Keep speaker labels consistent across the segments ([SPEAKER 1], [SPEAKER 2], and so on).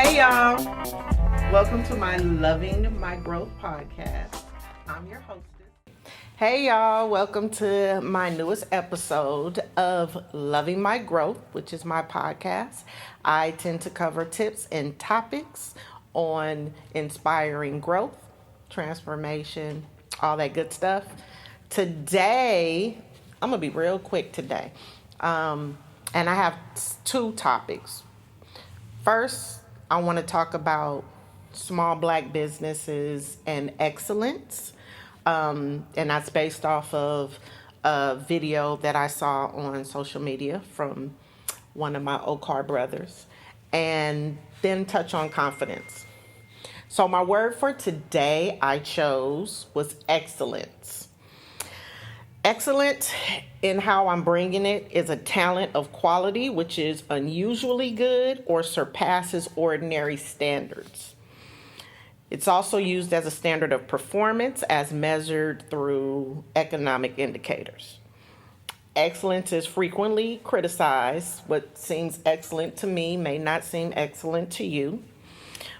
[SPEAKER 1] Hey y'all, welcome to my Loving My Growth podcast. I'm your hostess. Hey y'all, welcome to my newest episode of Loving My Growth, which is my podcast. I tend to cover tips and topics on inspiring growth, transformation, all that good stuff. Today, I'm going to be real quick today. And I have two topics. First, I want to talk about small black businesses and excellence. And that's based off of a video that I saw on social media from one of my Okar brothers. And then touch on confidence. So my word for today I chose was excellence. Excellent in how I'm bringing it is a talent of quality which is unusually good or surpasses ordinary standards. It's also used as a standard of performance as measured through economic indicators. Excellence is frequently criticized. What seems excellent to me may not seem excellent to you,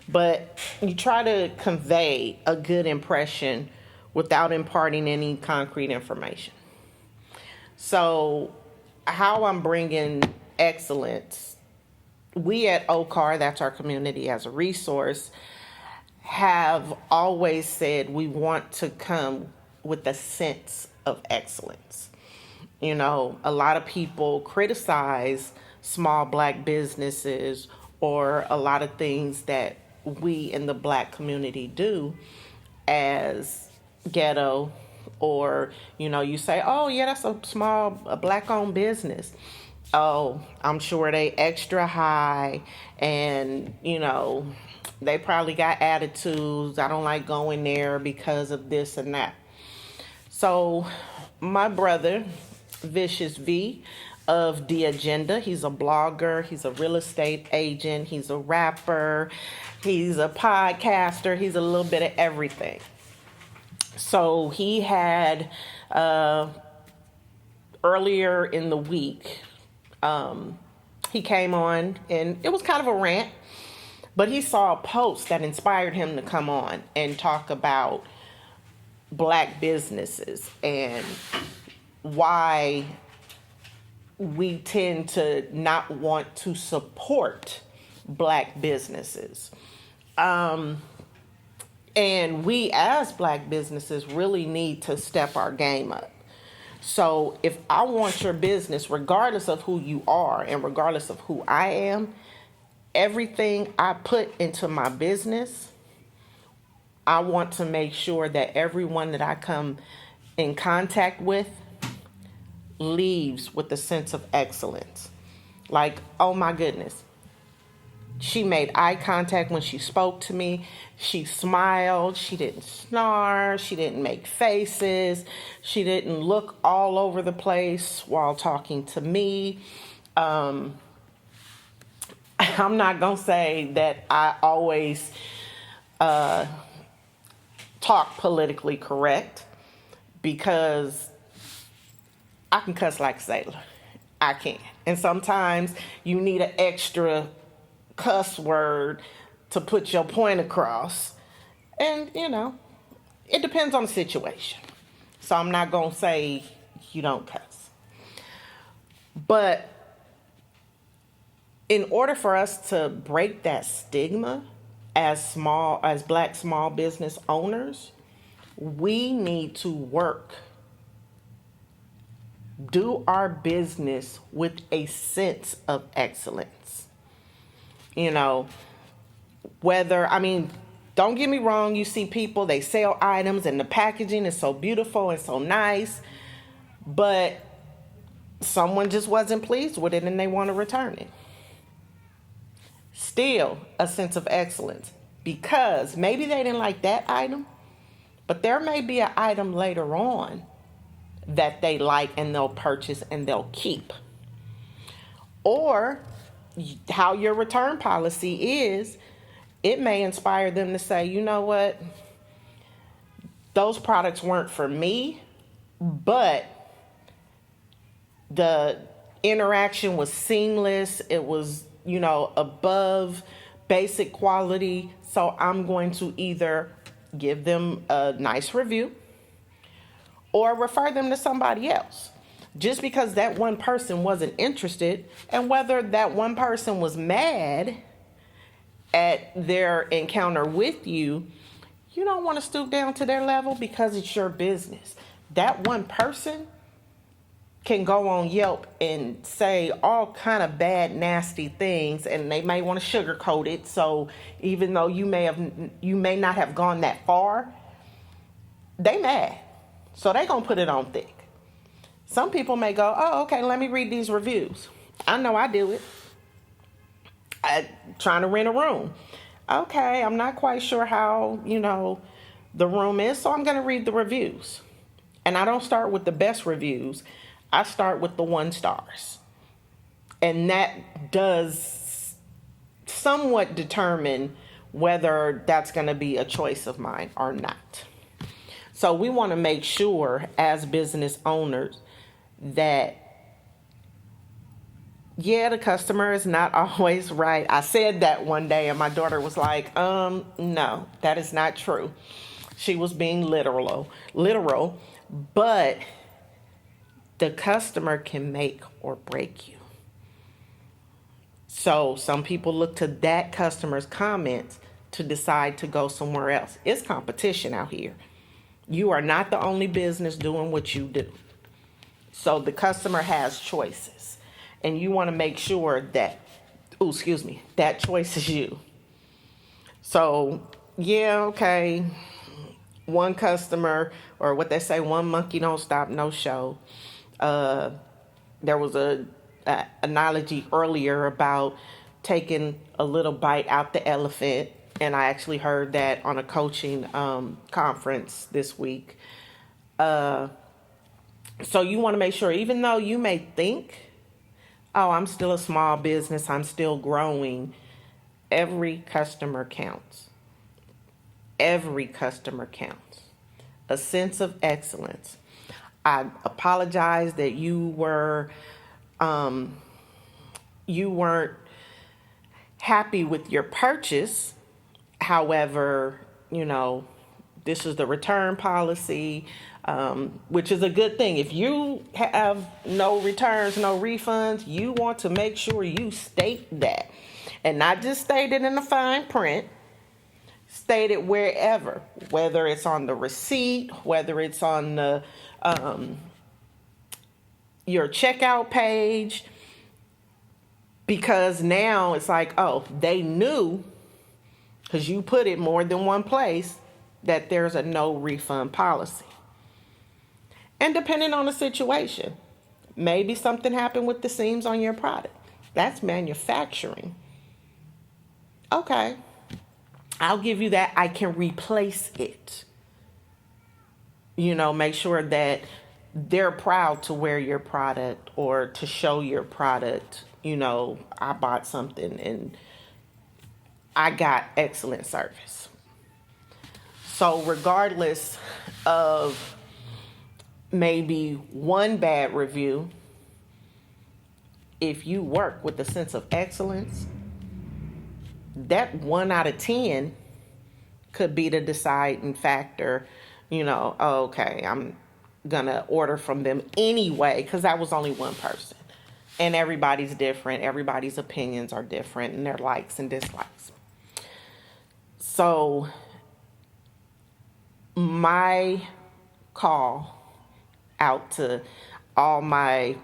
[SPEAKER 1] but you try to convey a good impression without imparting any concrete information. So, how I'm bringing excellence, we at OCAR, that's our community as a resource, have always said we want to come with a sense of excellence. You know, a lot of people criticize small black businesses or a lot of things that we in the black community do as ghetto, or you say, oh yeah, that's a black owned business. Oh, I'm sure they extra high, and they probably got attitudes. I don't like going there because of this and that. So my brother Vicious V of The Agenda, he's a blogger, he's a real estate agent, he's a rapper, he's a podcaster, he's a little bit of everything. So he had earlier in the week, he came on and it was kind of a rant, but he saw a post that inspired him to come on and talk about black businesses and why we tend to not want to support black businesses. And we as black businesses really need to step our game up. So if I want your business, regardless of who you are and regardless of who I am, everything I put into my business, I want to make sure that everyone that I come in contact with leaves with a sense of excellence. Like, oh my goodness, she made eye contact when she spoke to me. She smiled. She didn't snarl. She didn't make faces. She didn't look all over the place while talking to me. I'm not going to say that I always talk politically correct, because I can cuss like a sailor. I can. And sometimes you need an extra cuss word to put your point across. And, it depends on the situation. So I'm not going to say you don't cuss. But in order for us to break that stigma as black small business owners, we need to do our business with a sense of excellence. Don't get me wrong, you see people, they sell items and the packaging is so beautiful and so nice, but someone just wasn't pleased with it and they want to return it. Still a sense of excellence, because maybe they didn't like that item, but there may be an item later on that they like and they'll purchase and they'll keep. Or how your return policy is, it may inspire them to say, you know what, those products weren't for me, but the interaction was seamless. It was, above basic quality. So I'm going to either give them a nice review or refer them to somebody else. Just because that one person wasn't interested, and whether that one person was mad at their encounter with you, you don't want to stoop down to their level because it's your business. That one person can go on Yelp and say all kind of bad, nasty things, and they may want to sugarcoat it. So even though you may not have gone that far, they mad. So they gonna put it on thick. Some people may go, oh, okay, let me read these reviews. I know I do it. Trying to rent a room. Okay, I'm not quite sure how, the room is, so I'm going to read the reviews. And I don't start with the best reviews. I start with the 1 stars. And that does somewhat determine whether that's going to be a choice of mine or not. So we want to make sure as business owners that, yeah, the customer is not always right. I said that one day and my daughter was like, no, that is not true. She was being literal, but the customer can make or break you. So some people look to that customer's comments to decide to go somewhere else. It's competition out here. You are not the only business doing what you do. So the customer has choices. And you want to make sure that, that choice is you. So, yeah, okay. One customer, or what they say, one monkey don't stop no show. There was a analogy earlier about taking a little bite out the elephant. And I actually heard that on a coaching conference this week. So you want to make sure, even though you may think, oh, I'm still a small business, I'm still growing, every customer counts. Every customer counts. A sense of excellence. I apologize that you weren't happy with your purchase. However, this is the return policy, which is a good thing. If you have no returns, no refunds, you want to make sure you state that. And not just state it in the fine print, state it wherever, whether it's on the receipt, whether it's on the your checkout page, because now it's like, oh, they knew, because you put it more than one place, that there's a no refund policy. And depending on the situation, maybe something happened with the seams on your product. That's manufacturing. Okay, I'll give you that. I can replace it. Make sure that they're proud to wear your product or to show your product. I bought something and I got excellent service. So regardless of maybe one bad review, if you work with a sense of excellence, that 1 out of 10 could be the deciding factor. Okay, I'm gonna order from them anyway, because that was only one person. And everybody's different. Everybody's opinions are different, and their likes and dislikes. So my call out to all my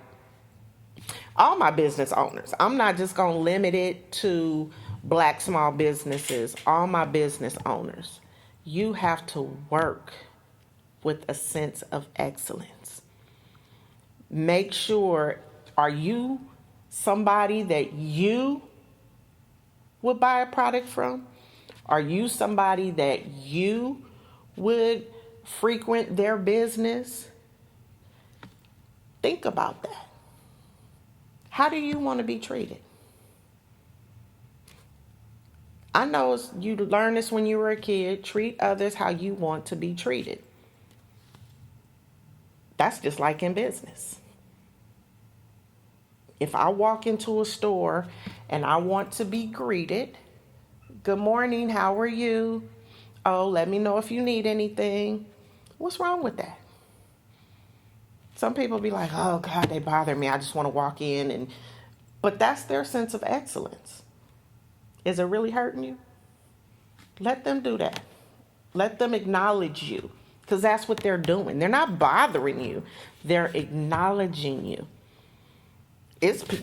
[SPEAKER 1] business owners. I'm not just going to limit it to Black small businesses. All my business owners. You have to work with a sense of excellence. Make sure, are you somebody that you would buy a product from? Are you somebody that you would frequent their business? Think about that. How do you want to be treated? I know you learned this when you were a kid. Treat others how you want to be treated. That's just like in business. If I walk into a store and I want to be greeted Good morning, how are you? Oh, let me know if you need anything. What's wrong with that? Some people be like, oh God, they bother me. I just want to walk in but that's their sense of excellence. Is it really hurting you? Let them do that. Let them acknowledge you, because that's what they're doing. They're not bothering you. They're acknowledging you.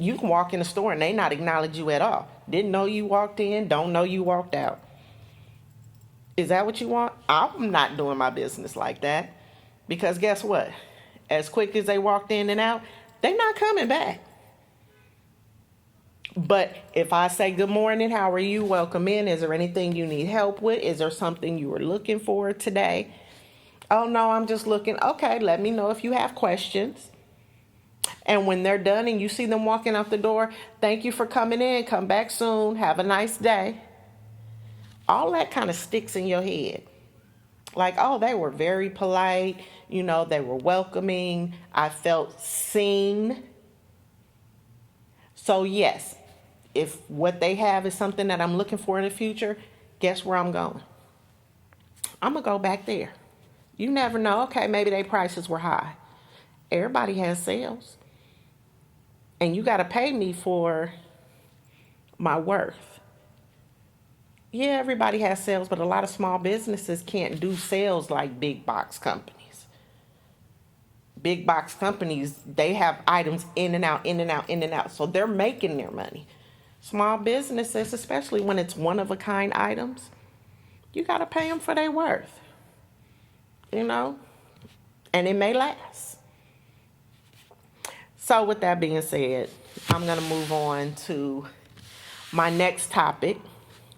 [SPEAKER 1] You can walk in the store and they not acknowledge you at all. Didn't know you walked in, don't know you walked out. Is that what you want? I'm not doing my business like that, because guess what? As quick as they walked in and out, they're not coming back. But if I say, good morning, how are you? Welcome in. Is there anything you need help with? Is there something you were looking for today? Oh, no, I'm just looking. Okay, let me know if you have questions. And when they're done and you see them walking out the door, thank you for coming in. Come back soon. Have a nice day. All that kind of sticks in your head. Like, oh, they were very polite. They were welcoming. I felt seen. So, yes, if what they have is something that I'm looking for in the future, guess where I'm going? I'm going to go back there. You never know. Okay, maybe their prices were high. Everybody has sales. And you got to pay me for my worth. Yeah, everybody has sales, but a lot of small businesses can't do sales like big box companies. Big box companies, they have items in and out, in and out, in and out. So they're making their money. Small businesses, especially when it's one-of-a-kind items, you got to pay them for their worth. And it may last. So with that being said, I'm going to move on to my next topic,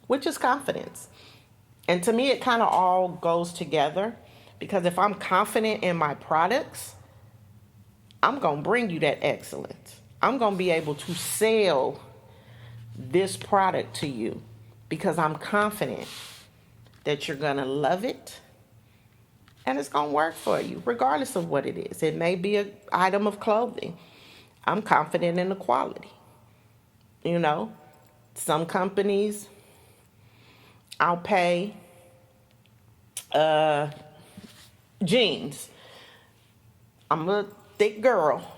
[SPEAKER 1] which is confidence. And to me, it kind of all goes together, because if I'm confident in my products, I'm going to bring you that excellence. I'm going to be able to sell this product to you because I'm confident that you're going to love it and it's going to work for you, regardless of what it is. It may be an item of clothing. I'm confident in the quality. Some companies, I'll pay jeans. I'm a thick girl,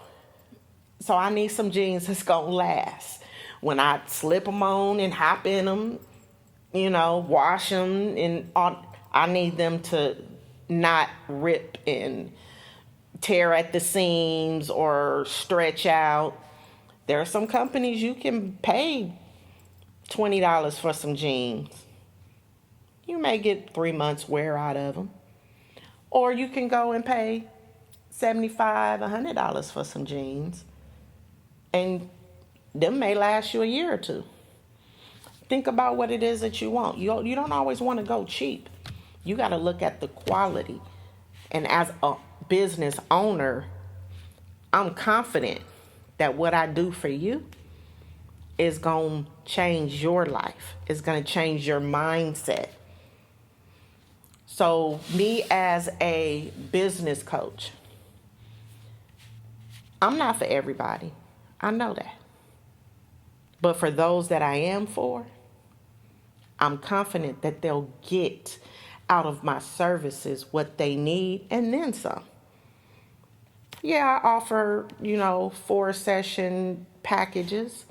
[SPEAKER 1] so I need some jeans that's going to last. When I slip them on and hop in them, wash them, and I need them to not rip and tear at the seams or stretch out. There are some companies you can pay $20 for some jeans. You may get 3 months wear out of them. Or you can go and pay $75, $100 for some jeans, and them may last you a year or two. Think about what it is that you want. You don't always want to go cheap. You got to look at the quality. And as a business owner, I'm confident that what I do for you is going to change your life. It's going to change your mindset. So me as a business coach, I'm not for everybody. I know that. But for those that I am for, I'm confident that they'll get out of my services what they need and then some. Yeah, I offer, 4-session packages.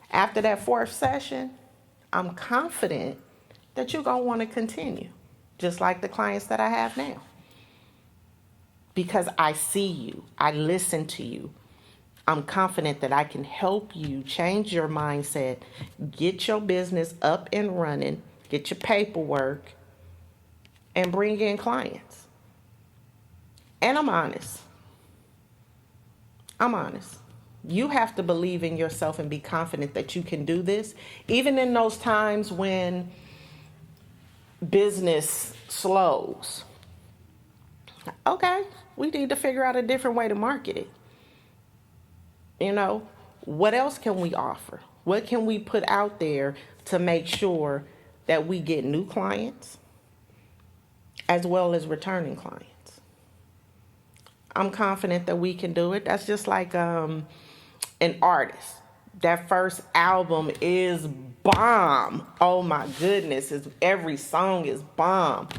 [SPEAKER 1] After that 4th session, I'm confident that you're going to want to continue, just like the clients that I have now. Because I see you, I listen to you. I'm confident that I can help you change your mindset, get your business up and running, get your paperwork, and bring in clients. And I'm honest. You have to believe in yourself and be confident that you can do this, even in those times when business slows. Okay, we need to figure out a different way to market it. What else can we offer? What can we put out there to make sure that we get new clients as well as returning clients? I'm confident that we can do it. That's just like an artist. That first album is bomb. Oh my goodness, every song is bomb.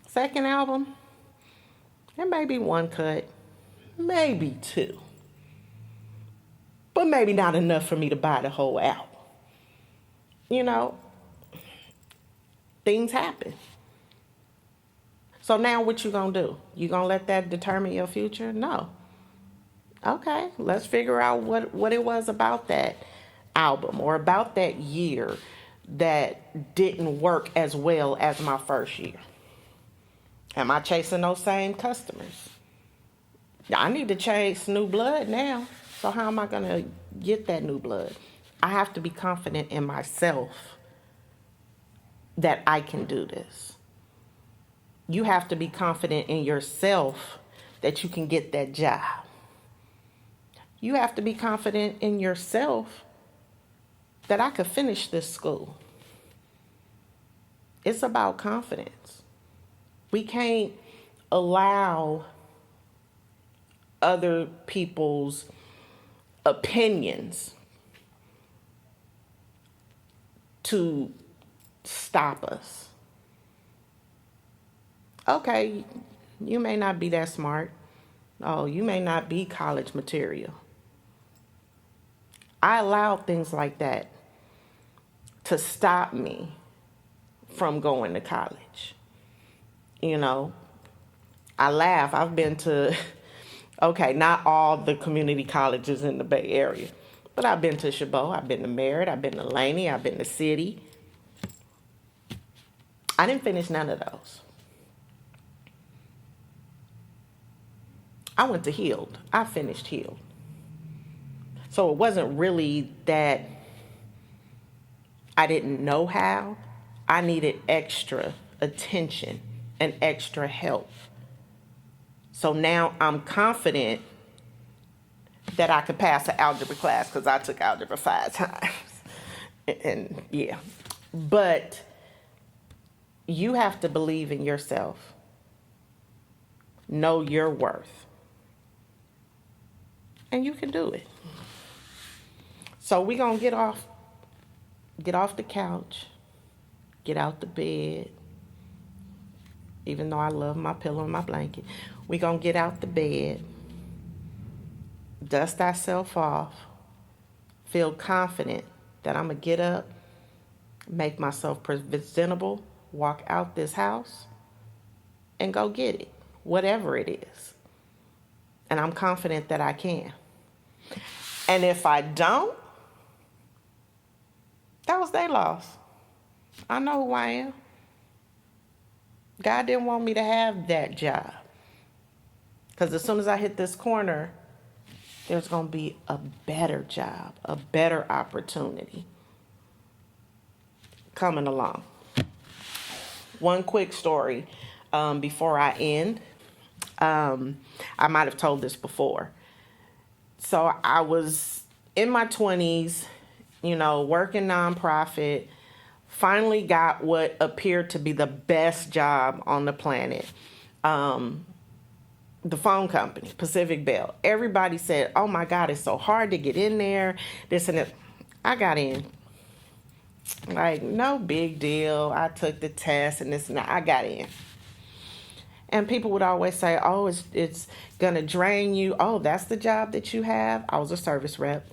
[SPEAKER 1] Second album, there may be one cut, maybe two, but maybe not enough for me to buy the whole album. You know, things happen. So now what you gonna do? You gonna let that determine your future? No. Okay, let's figure out what it was about that album or about that year that didn't work as well as my first year. Am I chasing those same customers? I need to chase new blood now. So how am I going to get that new blood? I have to be confident in myself that I can do this. You have to be confident in yourself that you can get that job. You have to be confident in yourself that I could finish this school. It's about confidence. We can't allow other people's opinions to stop us. Okay, you may not be that smart. Oh, you may not be college material. I allowed things like that to stop me from going to college. You know, I laugh. I've been to, okay, not all the community colleges in the Bay Area, but I've been to Chabot, I've been to Merritt, I've been to Laney, I've been to City. I didn't finish none of those. I went to Heald. I finished Heald. So it wasn't really that I didn't know how. I needed extra attention and extra help. So now I'm confident that I could pass an algebra class because I took algebra 5 times. And yeah, but you have to believe in yourself. Know your worth. And you can do it. So we're going to get off the couch, get out the bed. Even though I love my pillow and my blanket, we're going to get out the bed, dust ourselves off, feel confident that I'm going to get up, make myself presentable, walk out this house, and go get it, whatever it is. And I'm confident that I can. And if I don't, that was their loss. I know who I am. God didn't want me to have that job. Because as soon as I hit this corner, there's going to be a better job, a better opportunity coming along. One quick story before I end. I might have told this before. So I was in my 20s, working nonprofit, finally got what appeared to be the best job on the planet. The phone company, Pacific Bell. Everybody said, oh my God, it's so hard to get in there, this and that. I got in. Like, no big deal. I took the test and this and that. I got in. And people would always say, oh, it's going to drain you. Oh, that's the job that you have? I was a service rep.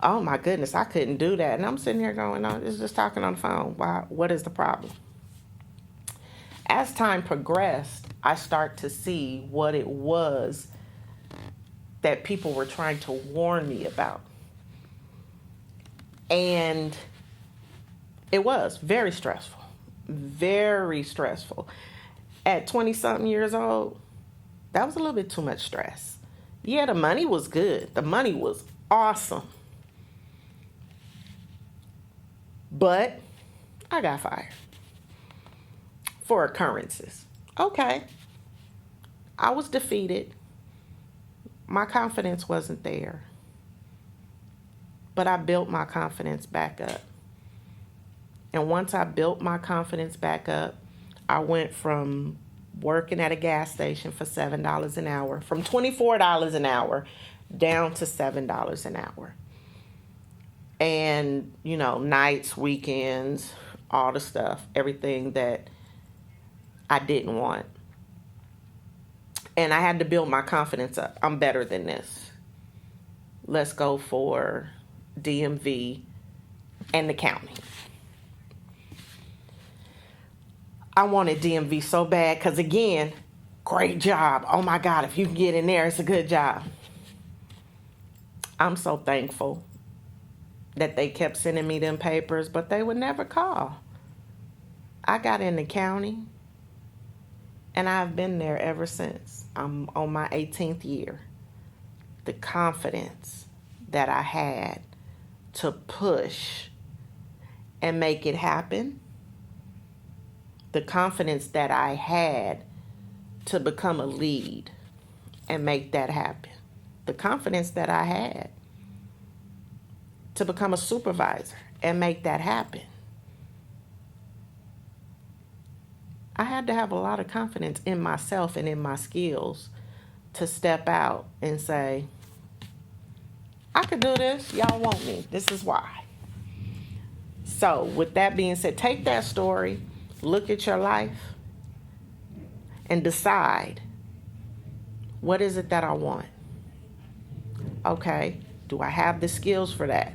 [SPEAKER 1] Oh, my goodness, I couldn't do that. And I'm sitting here going, oh, it's just talking on the phone. Why? What is the problem? As time progressed, I start to see what it was that people were trying to warn me about. And it was very stressful. Very stressful. At 20-something years old, that was a little bit too much stress. Yeah, the money was good. The money was awesome. But I got fired for occurrences. Okay. I was defeated. My confidence wasn't there. But I built my confidence back up. And once I built my confidence back up, I went from working at a gas station for $7 an hour, from $24 an hour down to $7 an hour. and, nights, weekends, all the stuff, everything that I didn't want. And I had to build my confidence up. I'm better than this. Let's go for DMV and the county. I wanted DMV so bad because, again, great job. Oh my God, if you can get in there, it's a good job. I'm so thankful that they kept sending me them papers, but they would never call. I got in the county, and I've been there ever since. I'm on my 18th year. The confidence that I had to push and make it happen. The confidence that I had to become a lead and make that happen. The confidence that I had to become a supervisor and make that happen. I had to have a lot of confidence in myself and in my skills to step out and say, I could do this. Y'all want me. This is why. So with that being said, take that story, look at your life, and decide, what is it that I want? Okay, do I have the skills for that?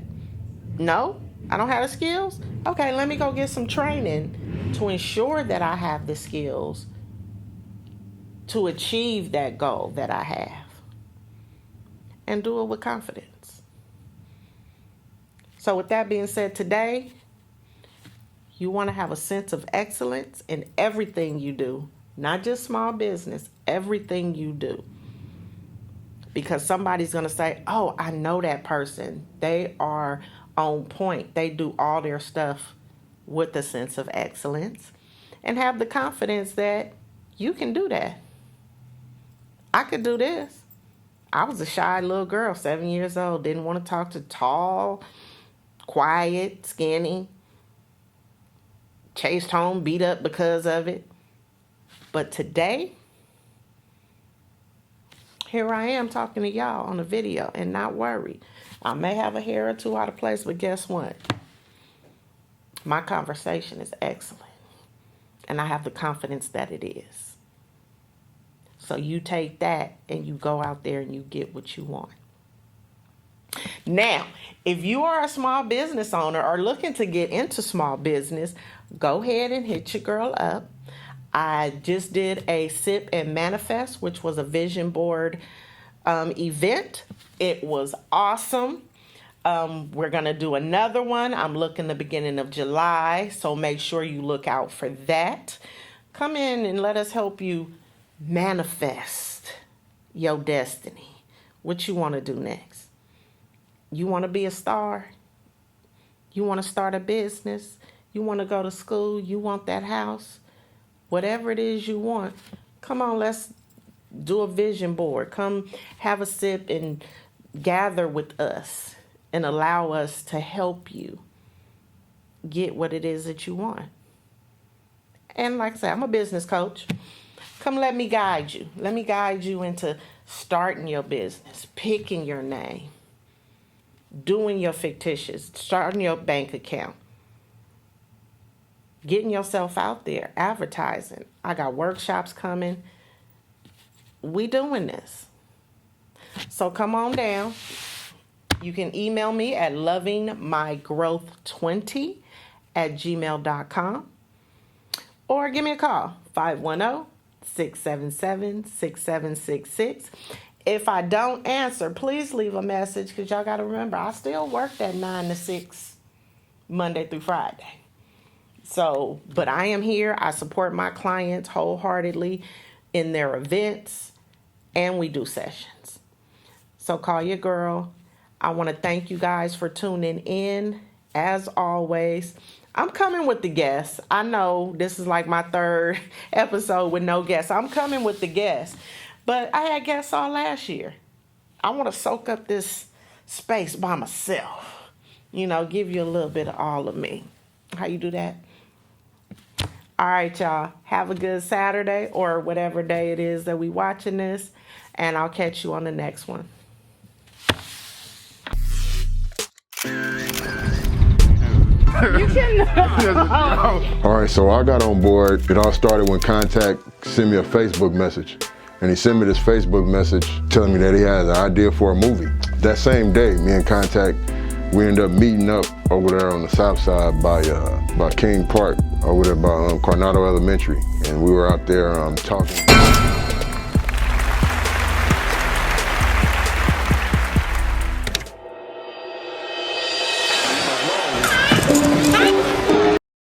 [SPEAKER 1] No, I don't have the skills? Okay, let me go get some training to ensure that I have the skills to achieve that goal that I have. And do it with confidence. So with that being said, today, you want to have a sense of excellence in everything you do, not just small business, everything you do. Because somebody's going to say, oh, I know that person. They are on point. They do all their stuff with a sense of excellence, and have the confidence that you can do that. I could do this. I was a shy little girl, 7 years old, didn't want to talk to tall, quiet, skinny, chased home, beat up because of it. But today, here I am talking to y'all on a video and not worried. I may have a hair or two out of place, but guess what? My conversation is excellent. And I have the confidence that it is. So you take that and you go out there and you get what you want. Now, if you are a small business owner or looking to get into small business, go ahead and hit your girl up. I just did a Sip and Manifest, which was a vision board event. It was awesome. We're going to do another one. I'm looking the beginning of July, so make sure you look out for that. Come in and let us help you manifest your destiny. What you want to do next? You want to be a star? You want to start a business? You want to go to school? You want that house? Whatever it is you want, come on, let's do a vision board. Come have a sip and gather with us and allow us to help you get what it is that you want. And like I said, I'm a business coach. Come let me guide you. Let me guide you into starting your business, picking your name, doing your fictitious, starting your bank account, getting yourself out there, advertising. I got workshops coming. We doing this. So come on down. You can email me at lovingmygrowth20@gmail.com or give me a call, 510-677-6766. If I don't answer, please leave a message, because y'all got to remember, I still work that 9 to 6 Monday through Friday. So, but I am here. I support my clients wholeheartedly in their events, and we do sessions. So call your girl. I want to thank you guys for tuning in. As always, I'm coming with the guests. I know this is like my third episode with no guests. I'm coming with the guests, but I had guests all last year. I want to soak up this space by myself. Give you a little bit of all of me. How you do that? All right, y'all. Have a good Saturday or whatever day it is that we watching this, and I'll catch you on the next one.
[SPEAKER 2] You can.
[SPEAKER 3] All right, so I got on board. It all started when Contact sent me a Facebook message. And he sent me this Facebook message telling me that he had an idea for a movie. That same day, me and Contact, we ended up meeting up over there on the south side by King Park, over there by Coronado Elementary. And we were out there talking.